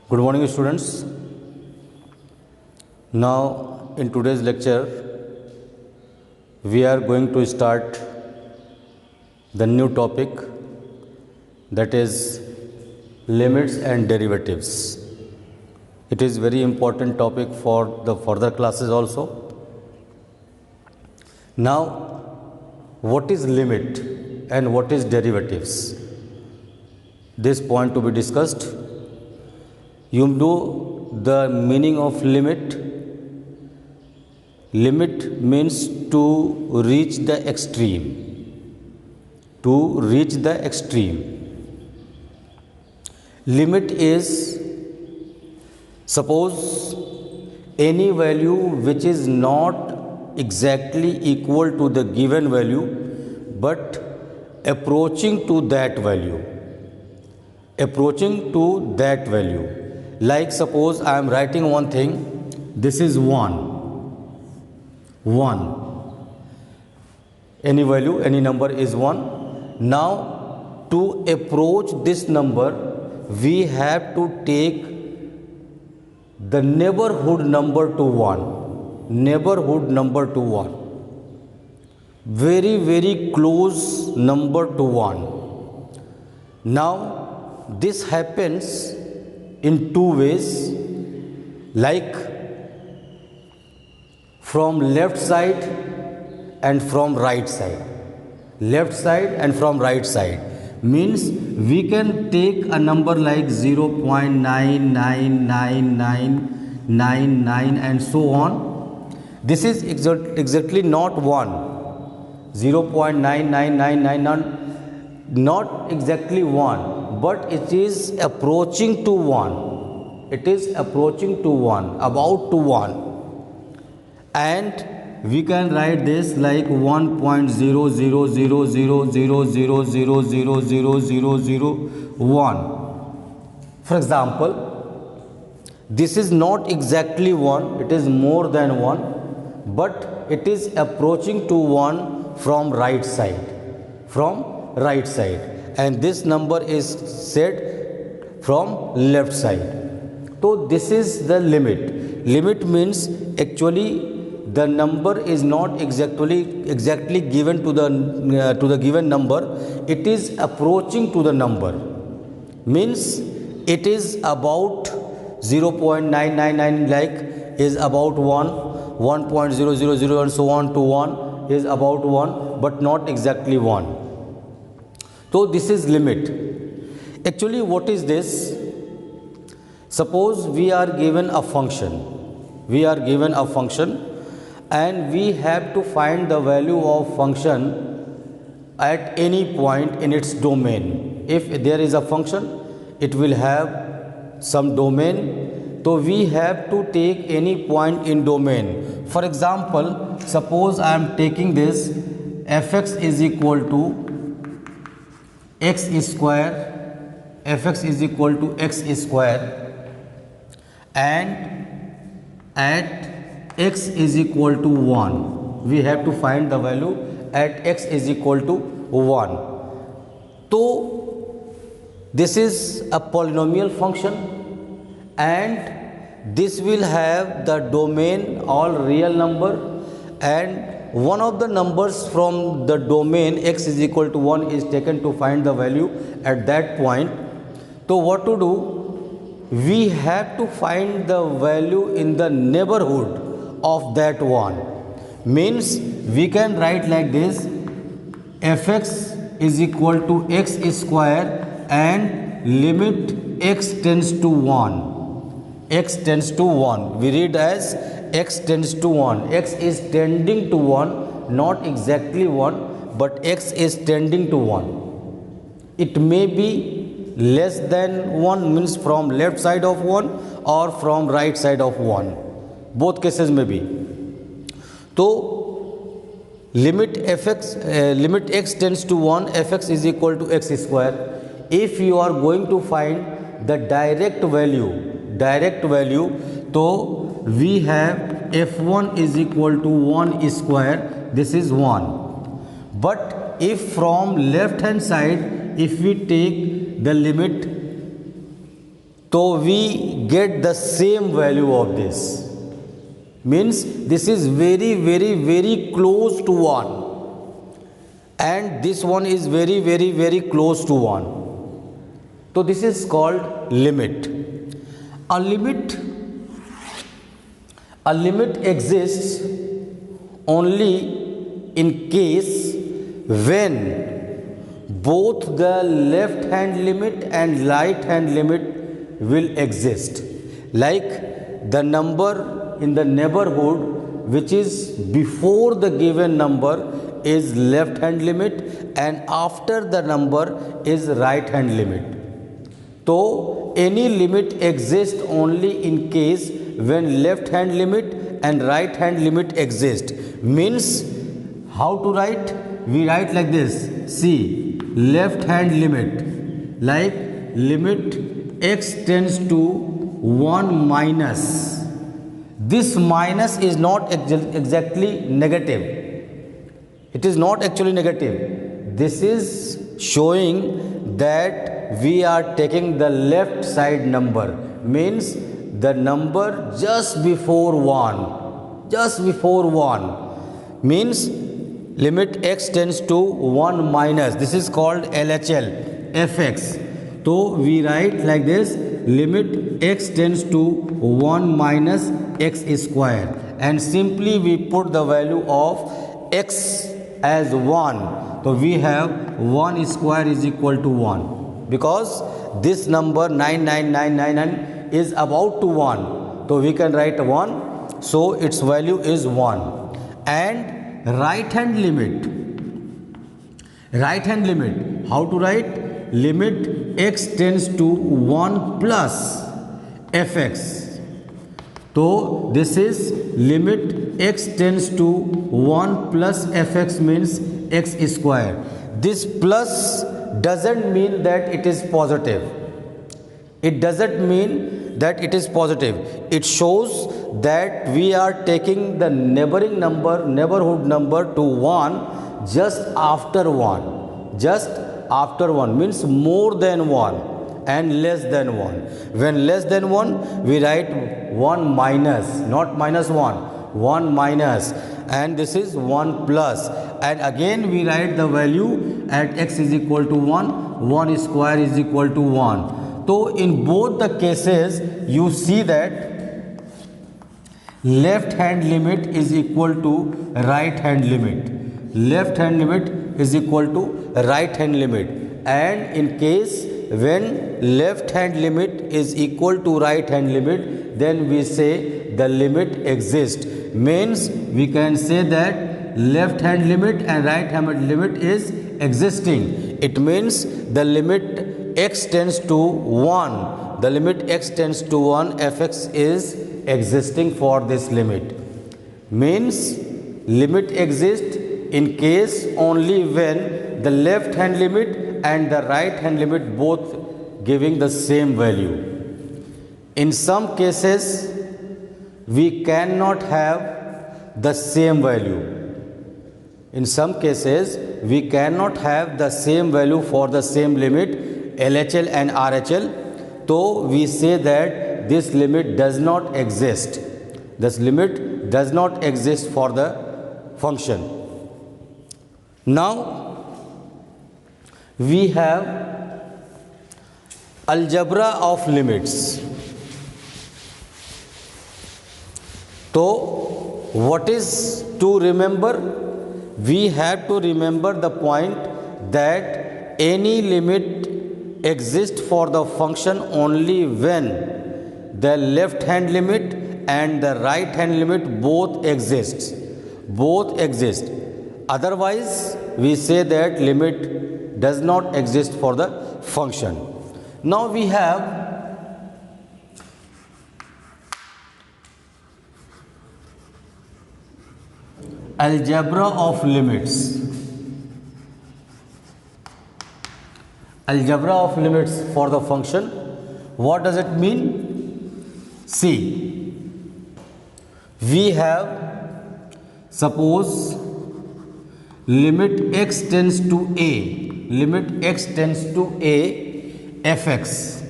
Good morning, students. Now, in today's lecture, we are going to start the new topic, that is limits and derivatives. It is very important topic for the further classes also. Now, what is limit and what is derivatives? This point to be discussed. You know the meaning of limit. Limit means to reach the extreme. To reach the extreme. Limit is, suppose any value which is not exactly equal to the given value but approaching to that value. Approaching to that value. Like suppose I am writing one thing, this is 1. Any value, any number is 1. Now to approach this number, we have to take the neighborhood number to 1. Neighborhood number to 1. Very, very close number to 1. Now this happens in two ways, like from left side and from right side. Left side and from right side means we can take a number like 0.99999 and so on. This is exactly not 1. 0.99999 not exactly 1, but it is approaching to 1. It is approaching to 1, about to 1. And we can write this like 1.0000000000001. For example, this is not exactly 1, it is more than 1, but it is approaching to 1 from right side. From right side, and this number is set from left side. So this is the limit. Limit means actually the number is not exactly given to the given number. It is approaching to the number. Means it is about 0.999 like is about 1, 1.000 and so on to 1 is about 1, but not exactly 1. So this is limit. Actually, what is this? Suppose we are given a function. We are given a function and we have to find the value of function at any point in its domain. If there is a function, it will have some domain. So we have to take any point in domain. For example, suppose I am taking this fx is equal to x square, fx is equal to x square, and at x is equal to 1. We have to find the value at x is equal to 1. So this is a polynomial function and this will have the domain all real number, and one of the numbers from the domain x is equal to 1 is taken to find the value at that point. So what to do? We have to find the value in the neighborhood of that 1. Means we can write like this: fx is equal to x square and limit x tends to 1. X tends to 1. We read as x tends to 1. X is tending to 1, not exactly 1, but x is tending to 1. It may be less than 1, means from left side of 1 or from right side of 1. Both cases may be. So limit limit x tends to 1, fx is equal to x square. If you are going to find the direct value, so we have f1 is equal to 1 square, this is 1. But if from left hand side, if we take the limit, so we get the same value of this. Means this is very close to 1, and this one is very close to 1. So this is called limit. A limit exists only in case when both the left hand limit and right hand limit will exist. Like the number in the neighborhood which is before the given number is left hand limit, and after the number is right hand limit. So any limit exists only in case when left hand limit and right hand limit exist. Means how to write? We write like this. See, left hand limit, like limit x tends to 1 minus. This minus is not exactly negative. It is not actually negative. This is showing that we are taking the left side number. Means the number just before 1. Just before 1. Means limit x tends to 1 minus. This is called LHL, fx. So we write like this, limit x tends to 1 minus x square, and simply we put the value of x as 1. So we have 1 square is equal to 1, because this number 99999 is about to 1. So we can write 1, so its value is 1. And right hand limit, how to write? Limit x tends to 1 plus fx. So this is limit x tends to 1 plus fx, means x square. This plus doesn't mean that it is positive. It doesn't mean that it is positive. It shows that we are taking the neighborhood number to 1 just after 1. Just after 1 means more than 1 and less than 1. When less than 1, we write 1 minus, not minus 1, 1 minus, and this is 1 plus. And again we write the value at x is equal to 1, 1 square is equal to 1. So in both the cases you see that left hand limit is equal to right hand limit. Left hand limit is equal to right hand limit, and in case when left hand limit is equal to right hand limit, then we say the limit exists. Means we can say that left hand limit and right hand limit is existing. It means the limit x tends to 1, the limit x tends to 1 fx is existing for this limit. Means limit exists in case only when the left hand limit and the right hand limit both giving the same value. In some cases we cannot have the same value. In some cases we cannot have the same value for the same limit LHL and RHL. So we say that this limit does not exist. This limit does not exist for the function. Now we have algebra of limits. So what is to remember? We have to remember the point that any limit exists for the function only when the left hand limit and the right hand limit both exist. Otherwise we say that limit does not exist for the function. Now we have algebra of limits. Algebra of limits for the function. What does it mean? See, we have, suppose limit x tends to a, limit x tends to a fx,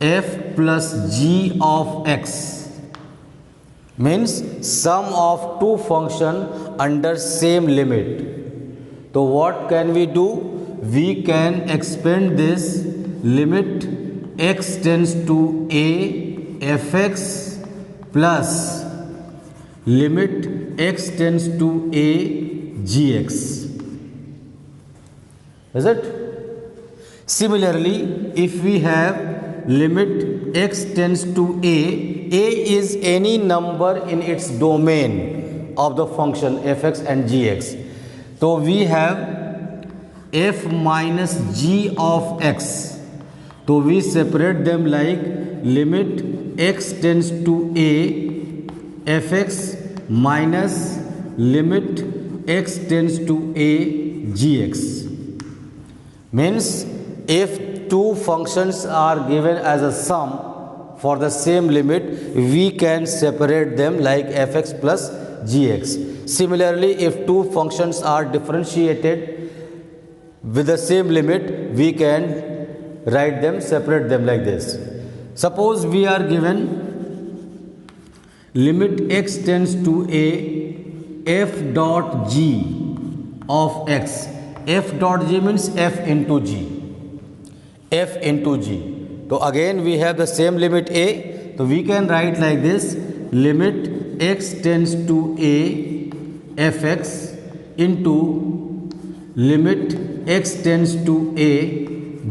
f plus g of x means sum of two function under same limit. So what can we do? We can expand this limit x tends to a fx plus limit x tends to a gx. Is it? Similarly, if we have limit x tends to a is any number in its domain of the function fx and gx. So we have f minus g of x. So we separate them like limit x tends to a fx minus limit x tends to a gx. Means if two functions are given as a sum for the same limit, we can separate them like fx plus gx. Similarly, if two functions are differentiated with the same limit, we can write them, separate them like this. Suppose we are given limit x tends to a f dot g of x. F dot g means f into g. F into g. So again we have the same limit a. So we can write like this: limit x tends to a fx into limit x tends to a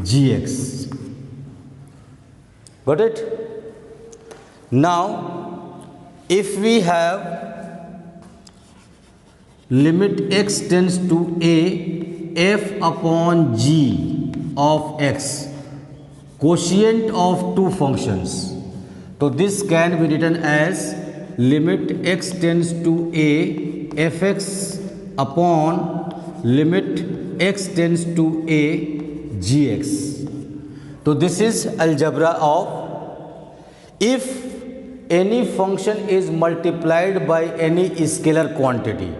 gx. Got it? Now if we have limit x tends to a f upon g of x, quotient of two functions. So this can be written as limit x tends to a fx upon limit x tends to a gx. So this is algebra of if any function is multiplied by any scalar quantity.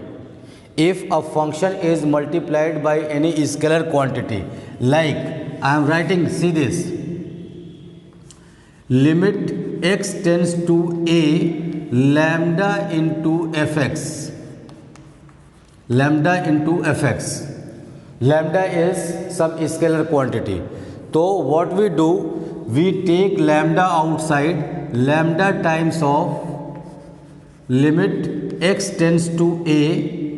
If a function is multiplied by any scalar quantity, like I am writing, see this, limit x tends to a lambda into fx. Lambda into fx. Lambda is some scalar quantity. So what we do, we take lambda outside, lambda times of limit x tends to a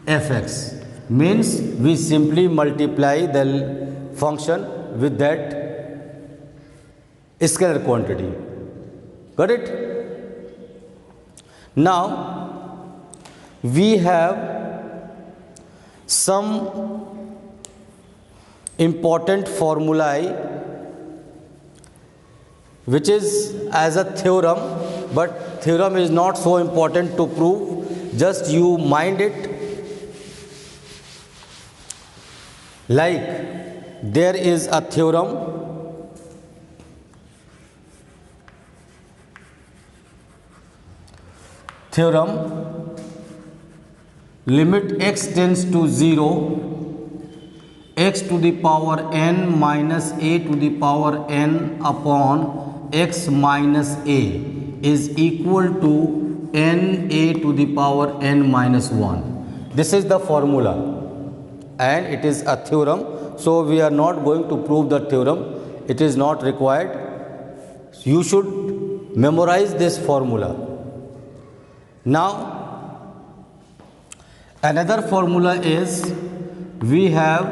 fx, means we simply multiply the function with that scalar quantity. Got it? Now we have some important formulae which is as a theorem, but theorem is not so important to prove, just you mind it. Like there is a theorem limit x tends to 0, x to the power n minus a to the power n upon x minus a is equal to n a to the power n minus 1. This is the formula and it is a theorem, so we are not going to prove the theorem. It is not required. You should memorize this formula. Now another formula is, we have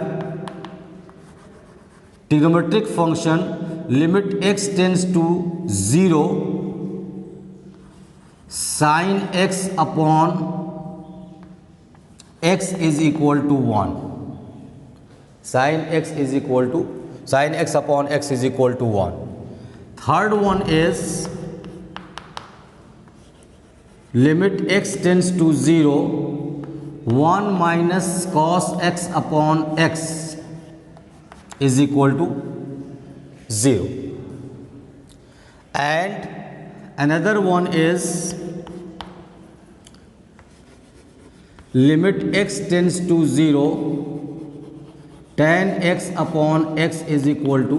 trigonometric function limit x tends to 0 sin x upon x is equal to 1. Sin x upon x is equal to 1. Third one is limit x tends to 0, 1 minus cos x upon x is equal to 0. And another one is limit x tends to 0, tan x upon x is equal to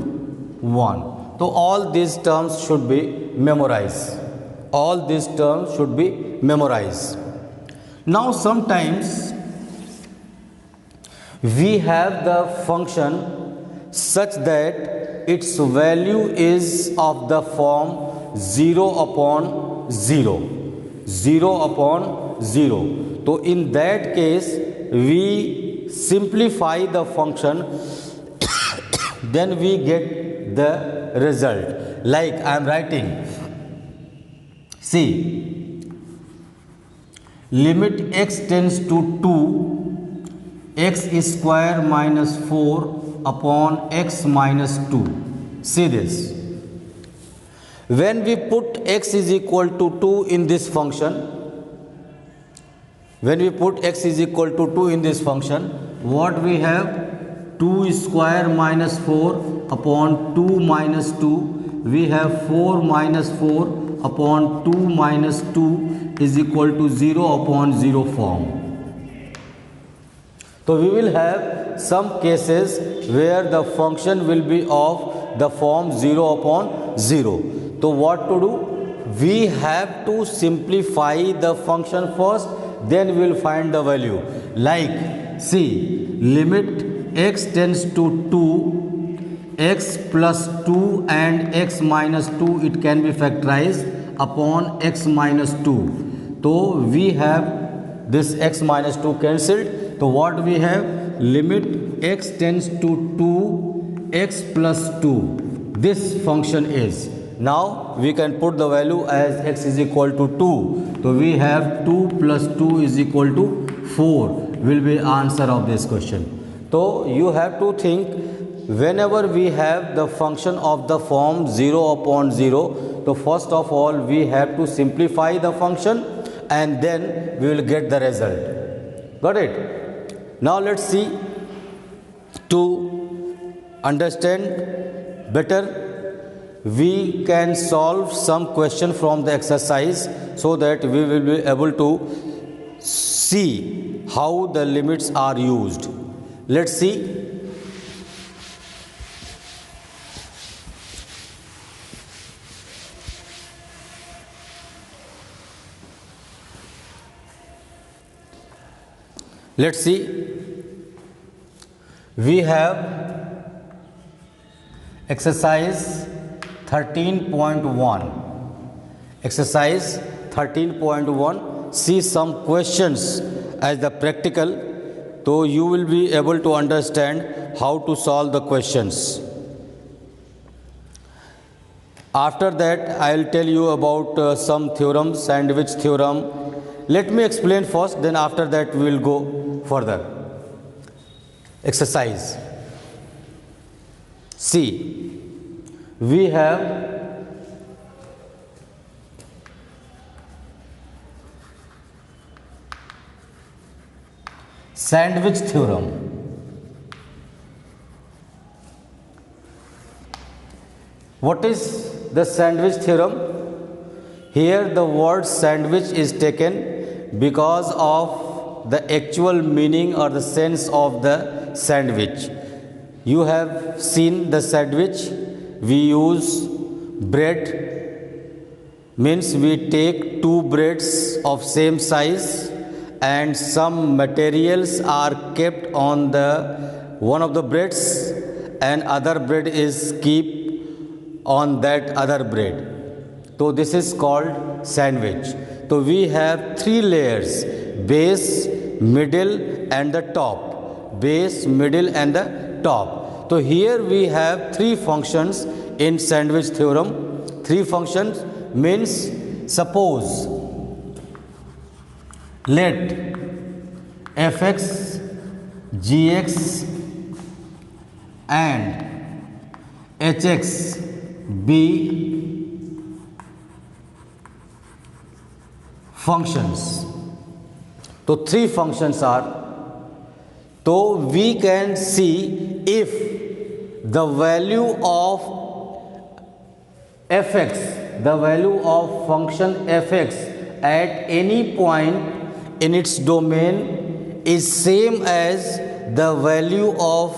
1. तो all these terms should be memorized. All these terms should be memorized. Now sometimes we have the function such that its value is of the form 0 upon 0. 0 upon 0. So in that case we simplify the function then we get the result. Like I am writing, see, limit x tends to 2, x square minus 4 upon x minus 2. See this. When we put x is equal to 2 in this function, when we put x is equal to 2 in this function, what we have? 2 square minus 4 upon 2 minus 2. We have 4 minus 4 upon 2 minus 2 is equal to 0 upon 0 form. So we will have some cases where the function will be of the form 0 upon 0. So what to do? We have to simplify the function first, then we will find the value. Like, see, limit x tends to 2, x plus 2 and x minus 2, it can be factorized upon x minus 2. So we have this x minus 2 cancelled. So what we have? Limit x tends to 2, x plus 2. This function is. Now we can put the value as x is equal to 2. So we have 2 plus 2 is equal to 4 will be answer of this question. So you have to think, whenever we have the function of the form 0 upon 0, so first of all we have to simplify the function and then we will get the result. Got it? Now let's see, to understand better, we can solve some question from the exercise so that we will be able to see how the limits are used. Let's see. Let's see. We have exercise 13.1. Exercise 13.1. See some questions as the practical, so you will be able to understand how to solve the questions. After that, I will tell you about some theorems, sandwich theorem. Let me explain first, then after that we will go further. Exercise. See, we have sandwich theorem. What is the sandwich theorem? Here the word sandwich is taken because of the actual meaning or the sense of the sandwich. You have seen the sandwich. We use bread, means we take two breads of same size and some materials are kept on the one of the breads and other bread is kept on that other bread. So this is called sandwich. So we have three layers: base, middle and the top. Base, middle and the top. So here we have three functions in sandwich theorem. Three functions means, suppose let fx, gx and hx be functions. So three functions are. So we can see if the value of fx, the value of function fx at any point in its domain is same as the value of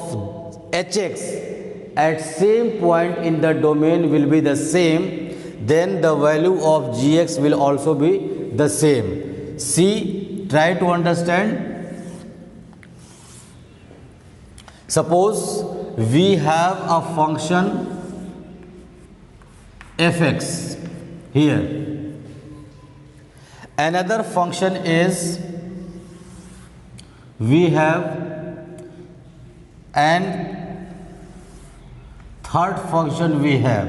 hx at same point in the domain will be the same, then the value of gx will also be the same. See, try to understand. Suppose we have a function fx here. Another function is we have, and third function we have.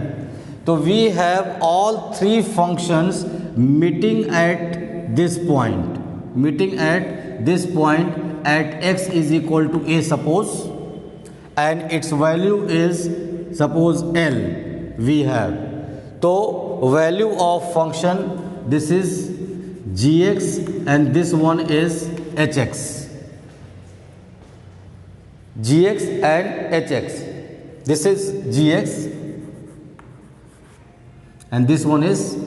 So we have all three functions meeting at this point, at x is equal to a, suppose, and its value is suppose L we have. So value of function, this is gx and this one is hx. Gx and hx. This is gx and this one is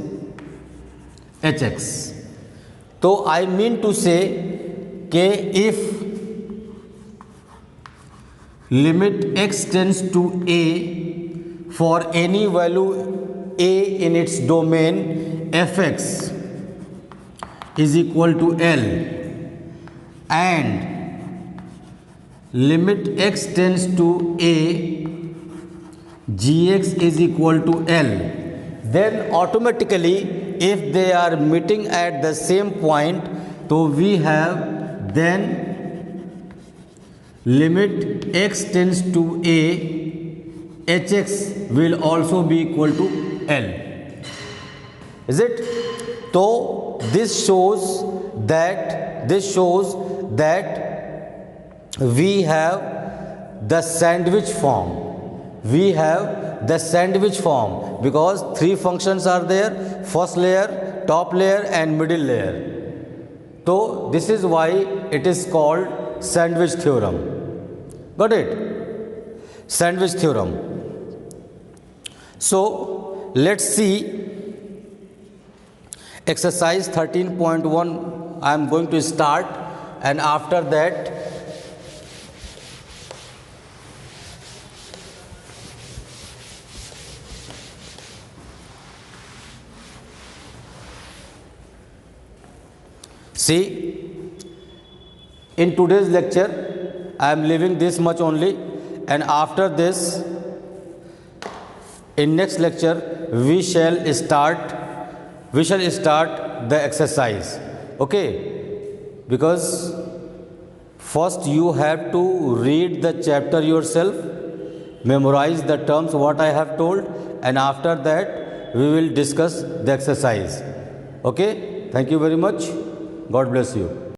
hx. So I mean to say if limit x tends to a for any value a in its domain fx is equal to L, and limit x tends to a gx is equal to L, then automatically if they are meeting at the same point, so we have then limit x tends to a hx will also be equal to L. Is it? So this shows that we have the sandwich form. Because three functions are there: first layer, top layer and middle layer. So this is why it is called sandwich theorem. Got it? Sandwich theorem. So let's see exercise 13.1. I am going to start, and after that see, in today's lecture I am leaving this much only, and after this in next lecture we shall start the exercise. Okay, because first you have to read the chapter yourself, memorize the terms what I have told, and after that we will discuss the exercise. Okay, thank you very much. God bless you.